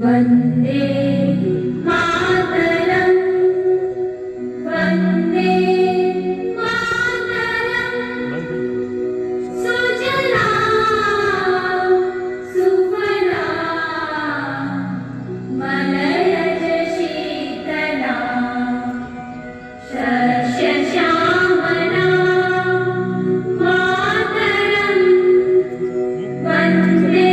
वन्दे मातरम् वन्दे मातरम् सुजला सुफला मलयज शीतला शस्यश्यामला मातरम् वन्दे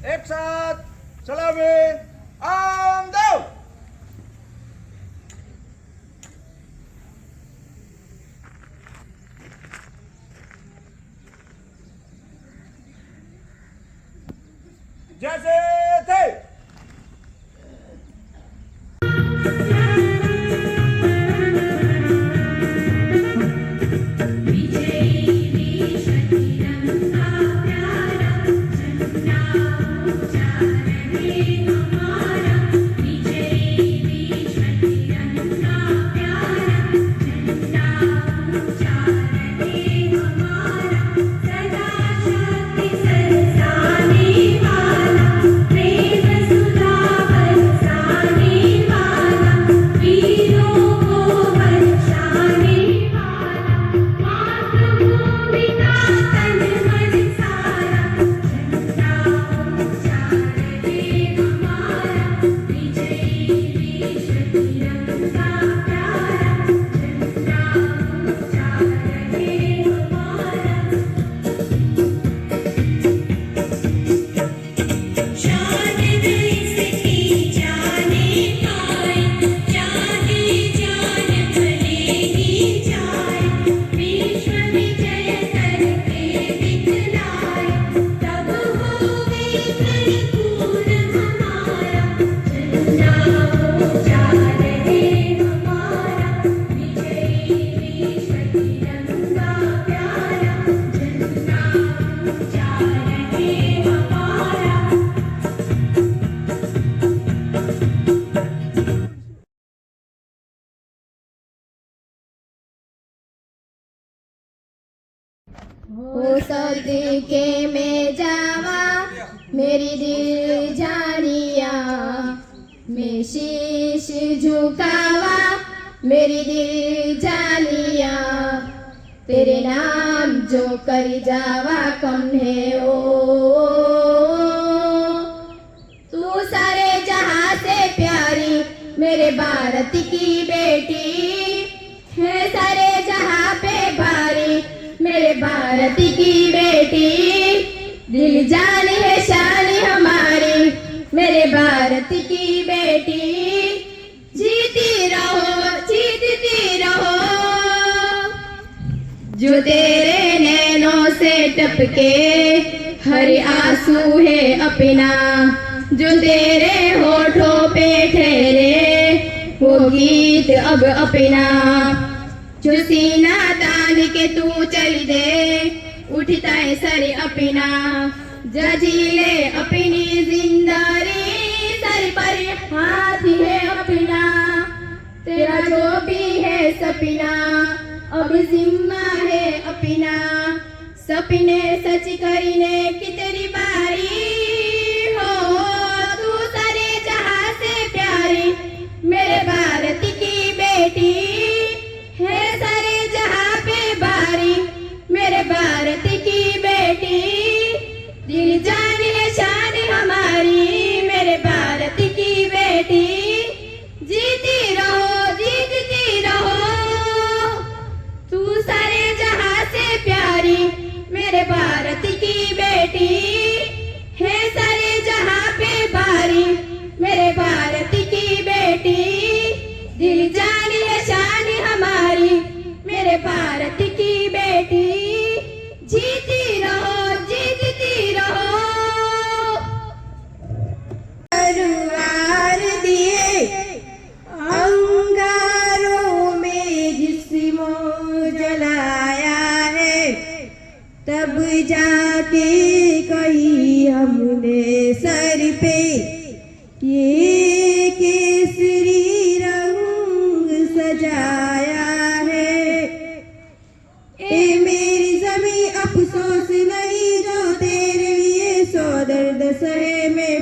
एक साथ सलामी आम दो। जैसे थे हो सदके में जावा मेरी दिल जानिया, मैं शीश झुकावा मेरी दिल जानिया, तेरे नाम जो कर जावा कम है ओ, तू सारे जहां से प्यारी मेरे भारत की बेटी है, सारे जहां पे भारी मेरे भारत की बेटी, दिल जान है शान हमारी मेरे भारत की बेटी, जीती रहो जो तेरे नैनों से टपके हर आंसू है अपना, जो तेरे होठों पे ठहरे वो गीत अब अपना, जो सीना तान के तू चल दे उठता है सर अपना, जजीले अपनी जिंदगी सर पर हाथ है अपना, तेरा जो भी है सपना अब जिम्मा है अपना, सपने सच करने की तेरी बारी हो,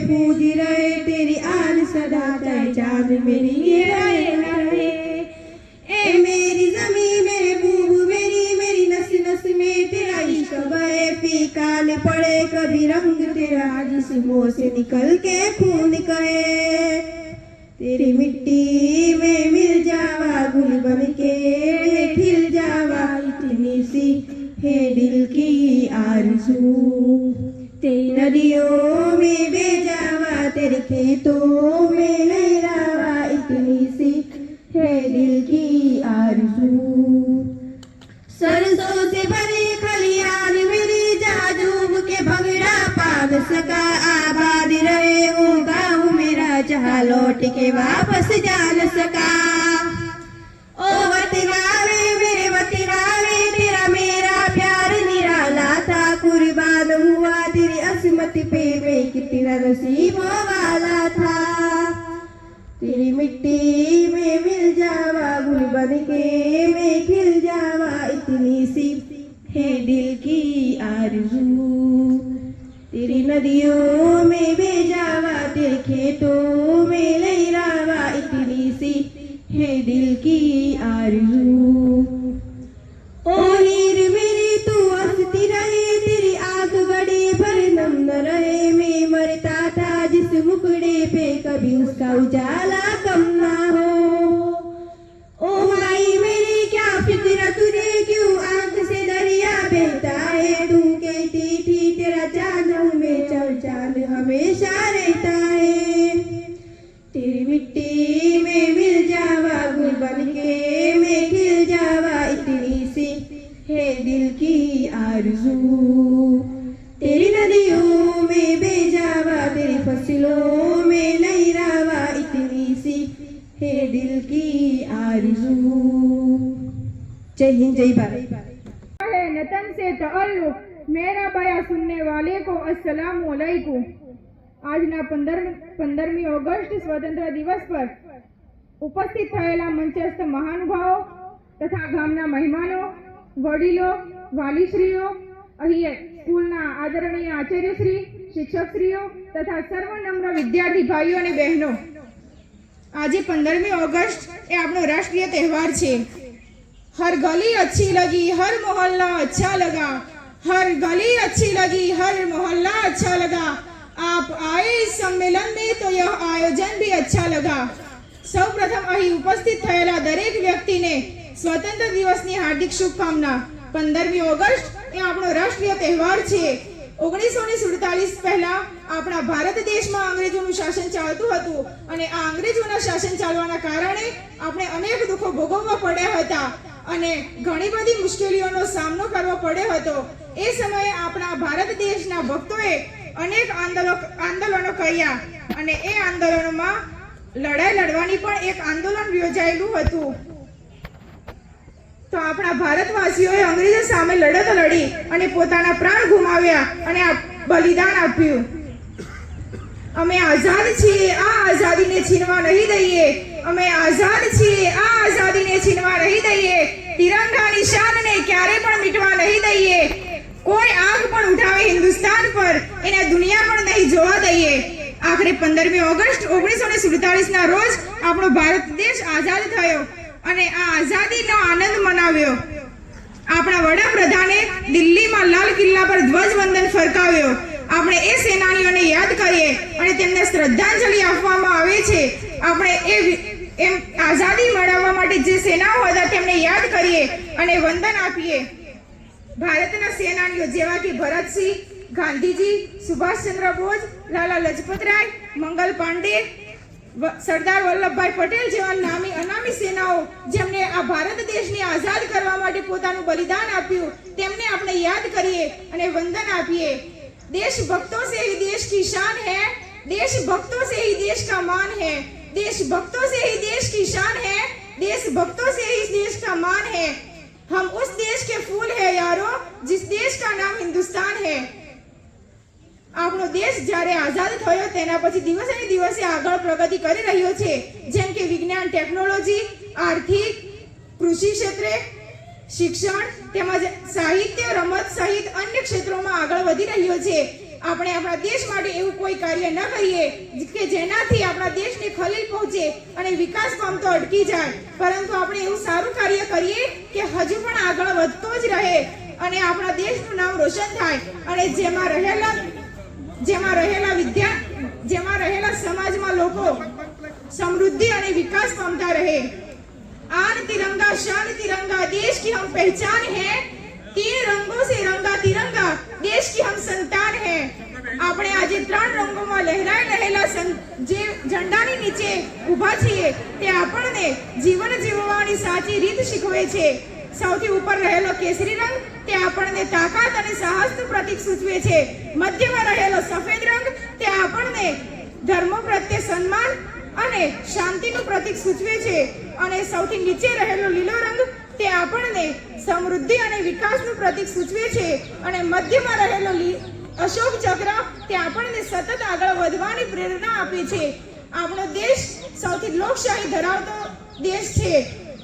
महफूज रहे, तेरी आन सदा चाहे चांद मेरी ये रहे ना रहे। ए मेरी ज़मीं महबूब मेरी नस नस में तेरा इश्क बहे, फीका न पड़े कभी रंग तेरा जिस्मों से निकल के खून कहे। तेरी मिट्टी में मिल जावा गुल बन के खिल जावा, इतनी सी है दिल की आरज़ू। तेरी नदियों में बह जावा, तेरे खेतों में लहरावा, इतनी सी है दिल की आरज़ू। सरसों से भरे खलियान मेरे जादूब के भंगड़ा पान सका, आबाद रहे वो गाँव मेरा जहाँ लौट के वापस जा न सका। ओ वतनावे मेरे वतनावे, तेरा मेरा प्यार निराला था, कुर्बान हुआ तेरी असमत पे मैं कितना नसीबों वाला था। तेरी मिट्टी में मिल जावा गुल बन के मैं खिल जावा, इतनी सी है दिल की आरज़ू। तेरी नदियों में बह जावा, तेरे खेतों में लहरावा, इतनी सी है दिल की आरज़ू। ओ हीर मेरी तू हंसती रहे, तेरी आंख गड़ी भर नम न रहे। मैं मरता था जिस मुखड़े पे कभी उसका उजाला कम ना हो। ओ भाई मेरी क्या फिक्र तुझे, क्यों आंख से दरिया बहता है। तू कहती थी तेरा चांद में चांद हमेशा रहता है। तेरी मिट्टी में मिल जावा गुल बन के मैं खिल जावा, इतनी सी है दिल की आरज़ू। तेरी नदियों में बह जावा, तेरी फसलों में लहरावा, इतनी सी है दिल की आरज़ू। जय हिंद जय भारत। है नतन से तअल्लुक, मेरा बयां सुनने वाले को अस्सलाम वालेकुम। આજના 15મી ઓગસ્ટ સ્વતંત્ર દિવસ પર ઉપસ્થિત થયેલા મંચસ્થ મહાનુભાવો તથા ગામના મહેમાનો, વડીલો, વાલીશ્રીઓ, અહીં સ્કૂલના આદરણીય આચાર્યશ્રી, શિક્ષકશ્રીઓ તથા સર્વ નમ્ર વિદ્યાર્થી ભાઈઓ અને બહેનો, આજે 15મી ઓગસ્ટ એ આપણો રાષ્ટ્રીય તહેવાર છે। हर गली अच्छी लगी हर मोहल्ला अच्छा लगा, हर गली अच्छी लगी हर मोहल्ला अच्छा लगा। आप आए इस सम्मेलन में तो यह आयोजन भी अच्छा लगा। સૌપ્રથમ અહીં ઉપસ્થિત થયેલા દરેક વ્યક્તિને સ્વતંત્ર દિવસની હાર્દિક શુભકામના। 15મી ઓગસ્ટ એ આપણો રાષ્ટ્રીય તહેવાર છે। 1947 પહેલા આપણા ભારત દેશમાં અંગ્રેજોનું શાસન ચાલતું હતું અને આ અંગ્રેજોના શાસન ચાલવાના કારણે આપણે અનેક દુઃખો ભોગવવા પડ્યા હતા અને ઘણી બધી મુશ્કેલીઓનો સામનો કરવો પડ્યો હતો। એ સમયે આપણા ભારત દેશના ભક્તોએ અનેક આંદોલનો કર્યા અને એ આંદોલનોમાં લડાઈ લડવાની પણ એક આંદોલન યોજાયેલું હતું। તો આપણા ભારતવાસીઓએ અંગ્રેજો સામે લડત લડી અને પોતાના પ્રાણ ગુમાવ્યા અને આ બલિદાન આપ્યું। અમે આઝાદ છીએ, આ આઝાદીને છીનવા નહીં દઈએ। અમે આઝાદ છીએ, આ આઝાદીને છીનવા નહીં દઈએ। તિરંગાની શાનને ક્યારે પણ મિટવા નહીં દઈએ। કોઈ આગ પણ ઉઠાવે હિન્દુસ્તાન પર, એને દુનિયા પણ નહીં જોવા દઈએ। આખરે 15મી ઓગસ્ટ 1947 ના રોજ આપણો ભારત દેશ આઝાદ થયો અને આ આઝાદીનો આનંદ મનાવ્યો। આપણા વડાપ્રધાને દિલ્હીમાં લાલ કિલ્લા પર ધ્વજવંદન ફરકાવ્યો। આપણે એ સેનાનીઓને યાદ કરીએ અને તેમને શ્રદ્ધાંજલિ આપવામાં આવે છે। આપણે એમ આઝાદી મેળવવા માટે જે સેનાઓ હતા તેમને યાદ કરીએ અને વંદન આપીએ। ભારતના સેનાનીઓ જેવા કે ભરતસિંહ, ગાંધીજી, સુભાષચંદ્ર બોઝ, લાલા લજપત રાય, મંગલ પાંડે, સરદાર વલ્લભભાઈ પટેલ જેવા નામી અનામી સેનાઓ જેમણે આ ભારત દેશને આઝાદ કરવા માટે પોતાનું બલિદાન આપ્યું, તેમને આપણે યાદ કરીએ અને વંદન આપીએ। देशभक्तों से ही देश की शान है, देशभक्तों से ही देश का मान है, देशभक्तों से ही देश की शान है, देशभक्तों से ही देश का मान है। हम उस देश के फूल है यारो, जिस देश का नाम हिंदुस्तान है। આપણો દેશ જ્યારે આઝાદ થયો તેના પછી દિવસે ને દિવસે આગળ પ્રગતિ કરી રહ્યો છે, જેમ કે વિજ્ઞાન, ટેકનોલોજી, આર્થિક, કૃષિ ક્ષેત્રે, शिक्षण તેમજ સાહિત્ય, રમત સહિત અન્ય ક્ષેત્રોમાં આગળ વધી રહ્યો છે। આપણે આપણા દેશ માટે એવું કોઈ કાર્ય ન કરીએ કે જેનાથી આપણા દેશને ખલેલ પહોંચે અને વિકાસ પામતો અટકી જાય, પરંતુ આપણે એવું સારું કાર્ય કરીએ કે હજુ પણ આગળ વધતો જ રહે અને આપણા દેશનું નામ રોશન થાય અને જેમાં રહેલા સમાજમાં લોકો સમૃદ્ધિ અને વિકાસ પામતા રહે। आन तिरंगा शान तिरंगा देश की हम पहचान है, 3 रंगों से रंगा तिरंगा देश की हम संतान है। આપણે આજે 3 રંગોમાં લહેરાઈ રહેલા જે ઝંડાની નીચે ઊભા છીએ તે આપણને જીવન જીવવાની સાચી રીત શીખવે છે। સૌથી ઉપર રહેલો કેસરી રંગ તે આપણને તાકાત અને સાહસનું પ્રતીક સૂચવે છે। મધ્યમાં રહેલો સફેદ રંગ તે આપણને ધર્મ પ્રત્યે સન્માન અને શાંતિનું પ્રતીક સૂચવે છે અને સૌથી નીચે રહેલો લીલો રંગ તે આપણને સમૃદ્ધિ અને વિકાસનું પ્રતીક સૂચવે છે અને મધ્યમાં રહેલો અશોક ચક્ર તે આપણને સતત આગળ વધવાની પ્રેરણા આપે છે। આપણો દેશ સૌથી લોકશાહી ધરાવતો દેશ છે।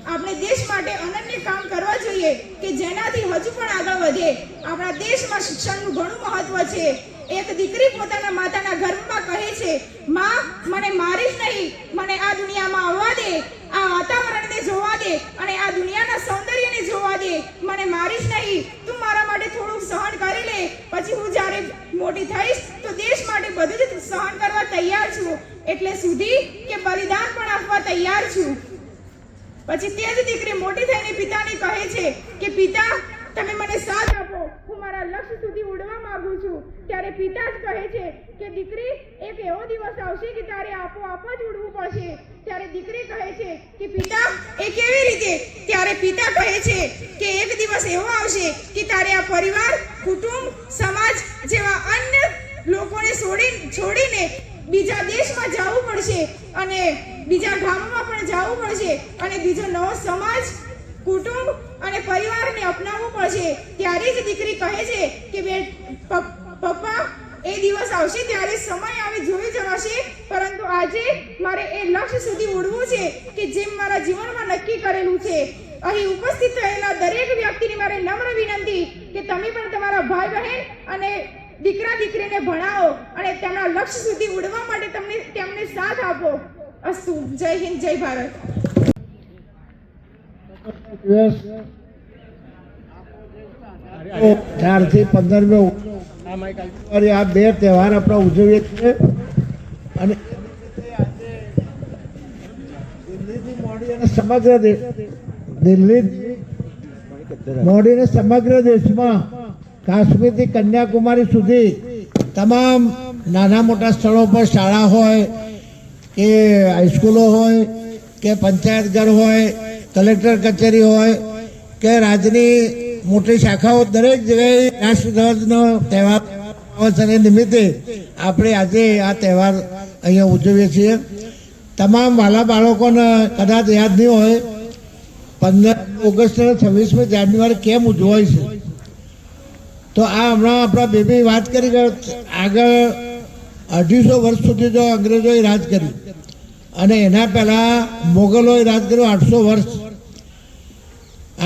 આપણે દેશ માટે અનન્ય કામ કરવા જોઈએ કે જેનાથી હજુ પણ આગળ વધે। આપણા દેશમાં શિક્ષણનું ઘણું મહત્વ છે। એક દીકરી પોતાના માતાના ગર્ભમાં કહે છે, માં મને મારીશ નહીં, મને આ દુનિયામાં આવવા દે, આ વાતાવરણને જોવા દે અને આ દુનિયાના સૌંદર્યને જોવા દે, મને મારીશ નહીં, તું મારા માટે થોડુંક સહન કરી લે, પછી હું જ્યારે મોટી થઈશ તો દેશ માટે બધું જ સહન કરવા તૈયાર છું, એટલે સુધી કે બલિદાન પણ આપવા તૈયાર છું। પછી તે જ દીકરી મોટી થઈને પિતાને કહે છે કે પિતા તમે મને સાથ આપો, હું મારા લક્ષ્ય સુધી ઉડવા માંગુ છું। ત્યારે પિતા જ કહે છે કે દીકરી એક એવો દિવસ આવશે કે તારે આપોઆપ જ ઉડવું પડશે। ત્યારે દીકરી કહે છે કે પિતા એ કેવી રીતે? ત્યારે પિતા કહે છે કે એક દિવસ એવો આવશે કે તારે આ પરિવાર, કુટુંબ, સમાજ જેવા અન્ય લોકોને છોડીને બીજા દેશમાં જવું પડશે અને બીજા ગામમાં પણ જવું પડશે અને બીજો નવો સમાજ, કુટુંબ અને પરિવારને અપનાવવું પડશે। ત્યારે જ દીકરી કહે છે કે પપ્પા એ દિવસ આવશે ત્યારે સમય આવી જોઈ જવાશે, પરંતુ આજે મારે એ લક્ષ્ય સુધી ઉડવું છે કે જેમ મારા જીવનમાં નક્કી કરેલું છે। અહીં ઉપસ્થિત થયેલા દરેક વ્યક્તિની મારે નમ્ર વિનંતી કે તમે પણ તમારા ભાઈ બહેન અને દીકરા દીકરીને ભણાવો અને તેમના લક્ષ્ય સુધી ઉડવા માટે તેમને સાથ આપો। અસ્તુ। જય હિન્દ, જય ભારત। દિવસ 4 થી 15 આ 2 તહેવાર આપણે ઉજવીએ છીએ અને દિલ્હીથી મોડીને સમગ્ર દેશમાં કાશ્મીરથી કન્યાકુમારી સુધી તમામ નાના મોટા સ્થળો પર શાળા હોય કે હાઈસ્કૂલો હોય કે પંચાયત ઘર હોય, કલેક્ટર કચેરી હોય કે રાજ્યની મોટી શાખાઓ, દરેક જગ્યાએ રાષ્ટ્રધ્વજનો તહેવાર નિમિત્તે આપણે આજે આ તહેવાર અહીંયા ઉજવીએ છીએ। તમામ વાલા બાળકોને કદાચ યાદ નહીં હોય 15 ઓગસ્ટ અને 26મી જાન્યુઆરી કેમ ઉજવાય છે, તો આ હમણાં આપણા બેબી વાત કરી કે આગળ 250 વર્ષ સુધી જો અંગ્રેજોએ રાજ કર્યું અને એના પહેલાં મોગલોએ રાજ કર્યું 800 વર્ષ।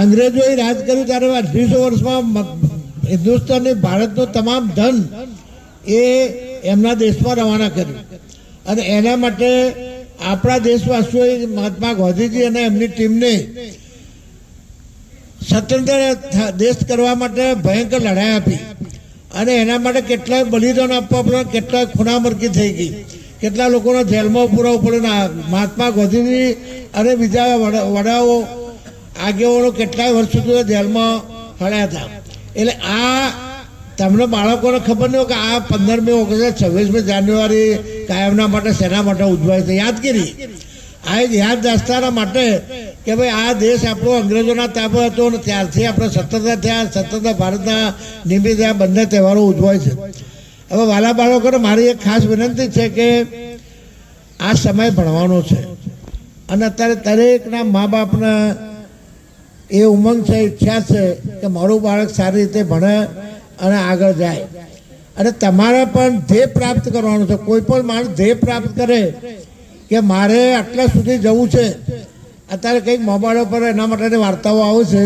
અંગ્રેજોએ રાજ કર્યું ત્યારે 250 વર્ષમાં હિન્દુસ્તાનની ભારતનું તમામ ધન એ એમના દેશમાં રવાના કર્યું અને એના માટે આપણા દેશવાસીઓએ મહાત્મા ગાંધીજી અને એમની ટીમને સ્વતંત્ર દેશ કરવા માટે ભયંકર લડાઈ આપી અને એના માટે કેટલાય બલિદાન આપવા પડે, કેટલાય ખૂનામરકી થઈ ગઈ, કેટલા લોકોને જેલમાં પુરાવવું પડે। મહાત્મા ગાંધીજી અને બીજા વડાઓ આગેવાનો કેટલાય વર્ષ સુધી જેલમાં હળ્યા હતા। એટલે આ તમને બાળકોને ખબર નહીં હોય કે આ 15મી ઓગસ્ટ 26મી જાન્યુઆરી કાયમના માટે શેના માટે ઉજવાય છે? યાદગીરી, આ એક યાદ દાસ્તાના માટે કે ભાઈ આ દેશ આપણો અંગ્રેજોના તાબે હતો અને ત્યારથી આપણે સ્વતંત્ર થયા। સ્વતંત્ર ભારતના નિમિત્તે આ બંને તહેવારો ઉજવાય છે। હવે વાલા બાળકોને મારી એક ખાસ વિનંતી છે કે આ સમય ભણવાનો છે અને અત્યારે દરેકના મા બાપને એ ઉમંગ છે, ઈચ્છા છે કે મારું બાળક સારી રીતે ભણે અને આગળ જાય અને તમારે પણ ધ્યેય પ્રાપ્ત કરવાનું છે। કોઈ પણ માણસ ધ્યેય પ્રાપ્ત કરે કે મારે આટલા સુધી જવું છે, અત્યારે કંઈક મોબાઈલ પર એના માટેની વાર્તાઓ આવે છે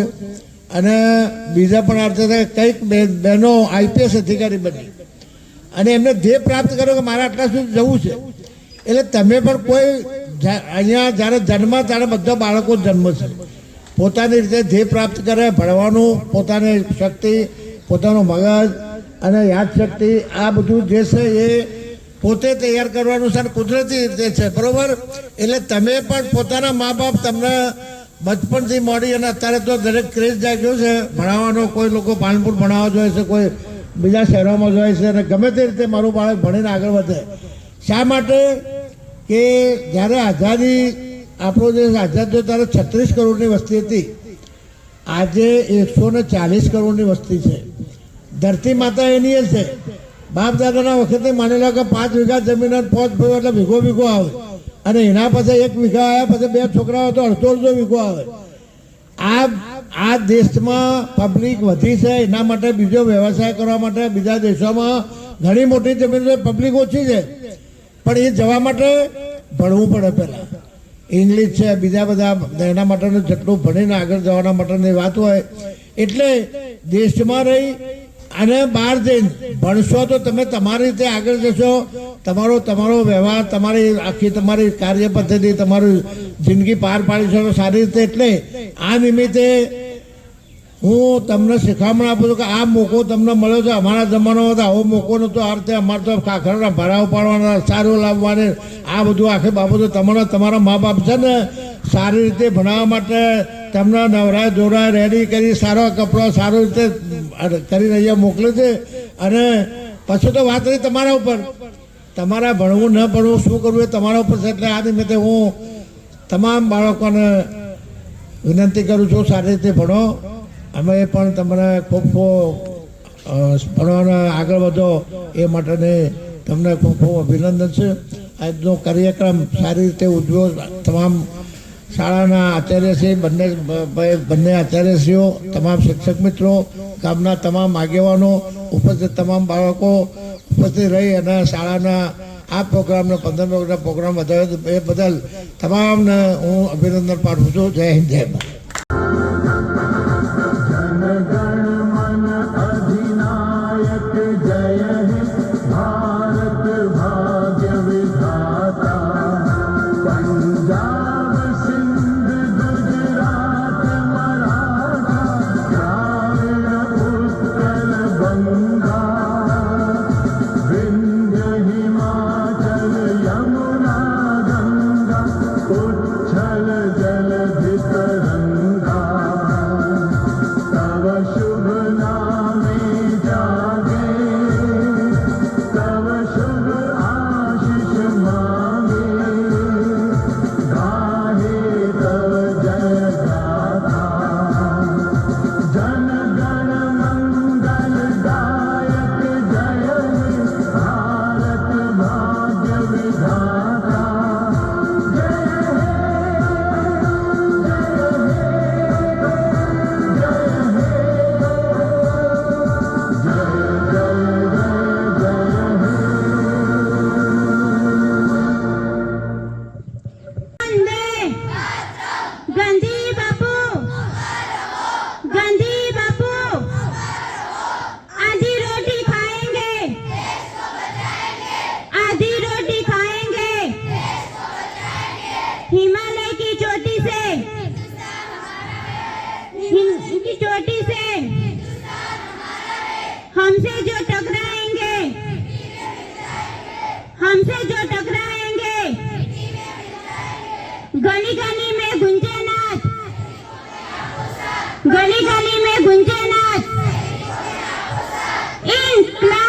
અને બીજા પણ અર્થ કંઈક બહેનો IPS અધિકારી બની અને એમને ધ્યેય પ્રાપ્ત કરો કે મારે આટલા સુધી જવું છે. એટલે તમે પણ કોઈ અહીંયા જ્યારે જન્મ ત્યારે બધા બાળકો જન્મ છે, પોતાની રીતે ધ્યેય પ્રાપ્ત કરે, ભણવાનું, પોતાની શક્તિ, પોતાનું મગજ અને યાદશક્તિ આ બધું જે છે એ પોતે તૈયાર કરવાનું છે અને કુદરતી રીતે છે, બરોબર. એટલે તમે પણ પોતાના મા બાપ તમને બચપણથી મોડી અને અત્યારે તો દરેક ક્રેઝ જાગ્યો છે ભણાવવાનો. કોઈ લોકો પાલનપુર ભણાવવા જોઈએ છે, કોઈ બીજા શહેરોમાં જોઈએ છે, અને ગમે તે રીતે મારું બાળક ભણીને આગળ વધે. શા માટે કે જ્યારે આઝાદી આપણો દેશ આઝાદ થયો ત્યારે 36 કરોડની વસ્તી હતી, આજે 140 કરોડની વસ્તી છે. ધરતી માતા એની જ છે. બાપ દાદાના વખતે માની લો કે 5 વીઘા જમીન 5 ભાઈઓ એટલે વીઘો આવે, અને એના પછી 1 વીઘા આવ્યા, પછી 2 છોકરાઓ તો અડધો વીઘો આવે. આ દેશમાં પબ્લિક વધી છે, એના માટે બીજો વ્યવસાય કરવા માટે બીજા દેશોમાં ઘણી મોટી જમીન છે, પબ્લિક ઓછી છે, પણ એ જવા માટે ભણવું પડે. પહેલાં ઇંગ્લિશ છે, બીજા બધા એના માટેનું જેટલું ભણીને આગળ જવાના માટેની વાત હોય. એટલે દેશમાં રહી અને બહાર જઈને ભણશો તો તમે તમારી રીતે આગળ જશો. તમારો વ્યવહાર, તમારી આખી તમારી કાર્ય પદ્ધતિ, તમારી જિંદગી પાર પાડી શકો સારી રીતે. એટલે આ નિમિત્તે હું તમને શિખામણ આપું છું કે આ મોકો તમને મળ્યો છે. અમારા જમાનામાં તો આવો મોકો નહોતો. આ રીતે અમારે તો ખાખરના ભાડા ઉપાડવાના, સારું લાવવાની, આ બધું આખી બાબતો તમારા મા બાપ છે ને સારી રીતે ભણાવવા માટે તમને નવરાય ધોરાય રેડી કરી સારા કપડાં સારી રીતે કરીને અહીંયા મોકલે છે. અને પછી તો વાત રહી તમારા ઉપર, તમારા ભણવું ન ભણવું શું કરવું એ તમારા ઉપર છે. એટલે આ નિમિત્તે હું તમામ બાળકોને વિનંતી કરું છું સારી રીતે ભણો. અમે પણ તમને ખૂબ ભણવાના આગળ વધો એ માટેને તમને ખૂબ અભિનંદન છે. આજનો કાર્યક્રમ સારી રીતે ઉજવ્યો. તમામ શાળાના આચાર્યશ્રી, બંને આચાર્યશ્રીઓ, તમામ શિક્ષક મિત્રો, ગામના તમામ આગેવાનો, ઉપસ્થિત તમામ બાળકો ઉપસ્થિત રહી અને શાળાના આ પ્રોગ્રામને 15 પ્રોગ્રામ વધાર્યો એ બદલ તમામને હું અભિનંદન પાઠવું છું. જય હિન્દ, જય ભારત. हिमालय की चोटी से हमसे जो टकराएंगे गली गली में गुंजे नाच, गली गली में गुंजे नाच, इंक्लाब